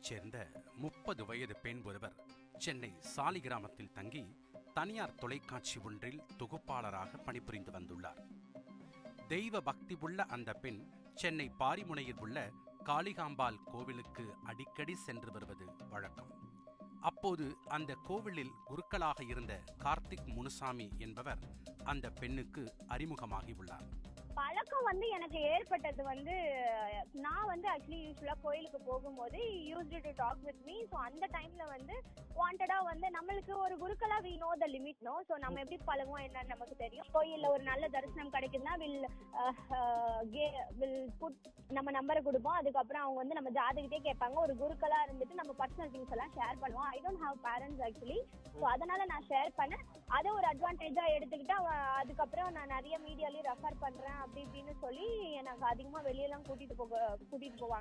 சேர்ந்த 30 வயது பெண் ஒருவர் சென்னை சாலிகிராமத்தில் தங்கி தனியார் தொலைக்காட்சி ஒன்றில் தொகுப்பாளராக பணிபுரிந்து வந்துள்ளார். தெய்வ பக்தி உள்ள அந்த பெண் சென்னை பாரிமுனையில் உள்ள காளிகாம்பாள் கோவிலுக்கு அடிக்கடி சென்று வருவது வழக்கம். அப்போது அந்த கோவிலில் குருக்களாக இருந்த கார்த்திக் முனுசாமி என்பவர் அந்த பெண்ணுக்கு அறிமுகமாகி உள்ளார். பழக்கம் எனக்கு ஏற்பட்டது நான் ஆக்சுவலி யூஸ்வலா கோயிலுக்கு போகும்போது used to talk with me. So அந்த டைம்ல வாண்டடா நம்மளுக்கு ஒரு குருக்களா we know the limit no. So நம்ம எப்படி பழகுவோம் என்னன்னு நமக்கு தெரியும். கோயில்ல ஒரு நல்ல தரிசனம் கிடைக்குதுன்னா நம்ம நம்பரை கொடுப்போம். அதுக்கப்புறம் அவங்க நம்ம ஜாதகத்தையே கேட்பாங்க. ஒரு குருக்களா இருந்துட்டு நம்ம பர்சனல் திங்ஸ் எல்லாம் ஷேர் பண்ணுவோம். I don't have parents actually. So அதனால நான் ஷேர் பண்ணேன். அதை ஒரு அட்வான்டேஜா எடுத்துக்கிட்டு அதுக்கப்புறம் நான் நிறைய மீடியாலயும் ரெஃபர் பண்றேன் அப்படி இப்படின்னு சொல்லி எனக்கு அதிகமா வெளியெல்லாம் கூட்டிட்டு போவாங்க.